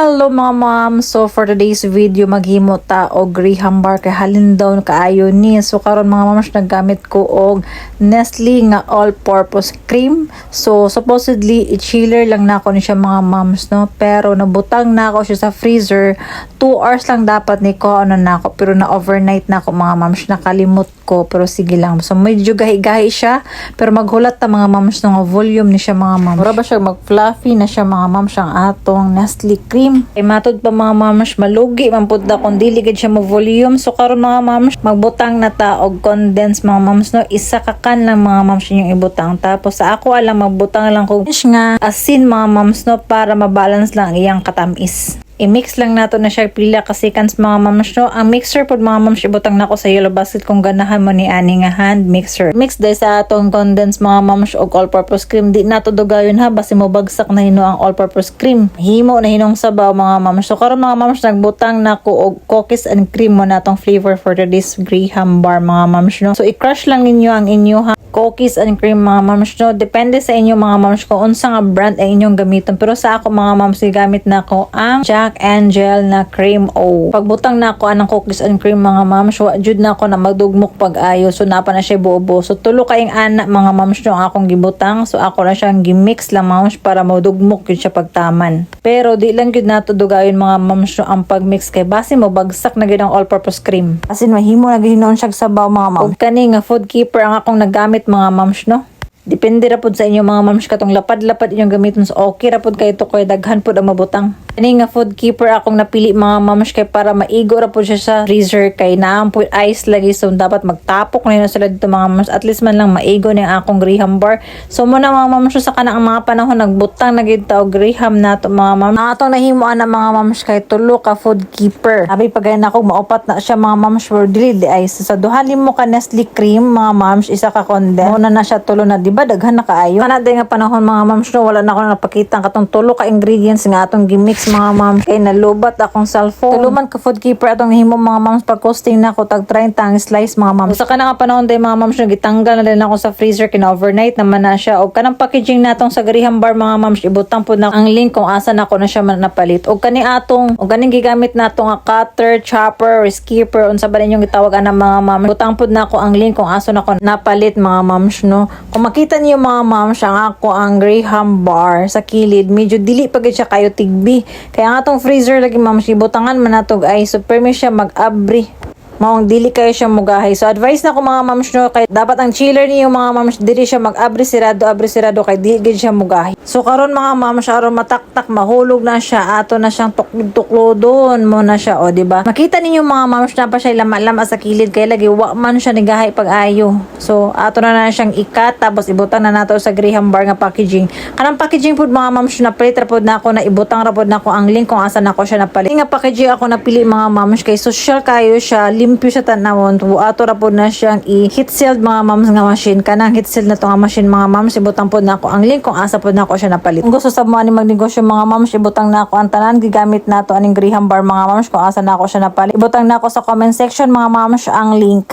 Hello mga ma'am! So for today's video maghimo ta og graham bar kay halin daw kaayo ni. So karon mga ma'am naggamit ko og Nestle nga all-purpose cream. So supposedly i-chiller lang nako ni siya mga ma'ams no, pero nabutang nako siya sa freezer. 2 hours lang dapat ni ko ano nako, pero na overnight nako mga ma'ams, nakalimot ko, pero sige lang. So medyo gahi-gahi siya, pero maghulat ta mga ma'ams nga volume ni siya mga ma'ams. Mura ba siya mag-fluffy na siya mga ma'ams ang atong Nestle cream. Kay matod pa mga ma'ams, malugi man pud na kung dili gid siya mo volume. So karon mga ma'ams, magbutang na ta og condensed mga ma'ams no, isa ka kan lang mga ma'ams yung ibutang. Tapos sa ako alam magbutang lang kog nga asin mga ma'ams no, para mabalance lang iyang katamis. I-mix lang nato na siya pila ka seconds mga ma'ams no. Ang mixer pod mga ma'ams ibutang nako sa yellow basket kung ganahan mo ni ani nga hand mixer. Mix day sa atong condensed mga ma'ams og all-purpose cream. Di nato dugayon ha, basi mo bagsak na hino ang all-purpose cream. Himo na hinong sabaw mga ma'ams. So karon mga ma'ams nagbutang nako og cookies and cream mo natong flavor for today's graham bar mga ma'ams no. So i-crush lang ninyo ang inyo cookies and cream mga ma'ams no. Depende sa inyo mga ma'ams kung unsa nga brand ang inyong gamiton. Pero sa ako mga ma'ams gamit nako ang Jack Angel na cream o. Pagbutang na ako anang cookies and cream mga ma'ams, wa jud na ako na magdugmok pag-ayo. So napa na siya buo-buo. So tulo kaing ana mga ma'ams no akong gibutang. So ako na siyang gimix lang ma'ams para madugmok yun siya pagtaman. Pero di lang gyud nato dugayon mga ma'ams no ang pagmix kay base mo bagsak na gyud ang all-purpose cream. Kasi mahimo na gihinon siya sabaw mga ma'ams. Og kani nga food keeper ang akong naggamit mga ma'ams no. Depende ra pod sa inyo mga ma'ams katong lapad-lapad inyong gamiton. So okay ra pod kay ito kay daghan pod ang mabutang. Kani nga food keeper akong napili mga ma'ams kay para maigo ra pod siya sa freezer kay naam pod ice lagi, so dapat magtapok na sila dito mga ma'ams, at least man lang maigo ni ang akong graham bar. So muna mga ma'ams sa kanang mga panahon nagbutang na gid ta og graham nato mga ma'ams. Atong nahimuan na mga ma'ams kay tulo ka food keeper. Abi pagay na ako maupat na siya mga ma'ams for dili ice. Sa duhalin mo ka Nestle cream mga ma'ams, isa ka condensed. Muna na siya tulo na di ba daghan na kaayo. Kana day nga panahon mga ma'ams no, wala na ako napakita katong tulo ka ingredients nga atong gimix mga ma'ams kay nalubat akong cellphone. Tuluman ka food keeper atong himo mga ma'ams pag costing na ko tag 30 ang slice mga ma'ams. Sa kana nga panahon day mga ma'ams no, gitanggal na din ako sa freezer kina overnight naman na siya. Og kanang packaging natong sa graham bar mga ma'ams ibutang pud na ang link kung asa nako na siya napalit. Og kani atong og kaning gigamit nato nga cutter, chopper, or skipper unsa ba ninyong gitawag ana mga ma'ams. Ibutang pud nako ang link kung asa nako napalit mga ma'ams no. Kung makita niyo mga ma'ams ang ako ang graham bar sa kilid medyo dili pa gid siya kayo tigbi. Kaya ang atong freezer lagi ma'ams ibutangan man natog ay so permi siya mag-abri. Maong dili kayo siya mugahay. So advice na ko mga ma'ams no, kay dapat ang chiller niyo mga ma'ams dili siya mag-abri sirado kay dili gid siya mugahay. So karon mga ma'ams aron mataktak mahulog na siya, ato na siyang tuklodon mo na siya o di ba? Makita ninyo mga ma'ams na pa siya lama-lama sa kilid kay lagi wa man siya nigahay pag-ayo. So ato na siyang ikat tapos ibutang na nato sa graham bar nga packaging. Kanang packaging pud mga ma'ams na palit ra pud nako na ibutang ra pud nako ang link kung asa nako siya napalit. Nga packaging ako napili mga ma'ams kay social kayo siya, limpyo siya tanawon. Ato ra pud na siyang i-heat sealed mga ma'ams nga machine. Kanang heat sealed na to nga machine mga ma'ams ibutang pud nako ang link kung asa pud nako siya napalit. Kung gusto sa mo ani magnegosyo mga ma'ams ibutang nako ang tanan gigamit nato aning graham bar mga ma'ams kung asa nako siya napalit. Ibutang nako sa comment section mga ma'ams ang link.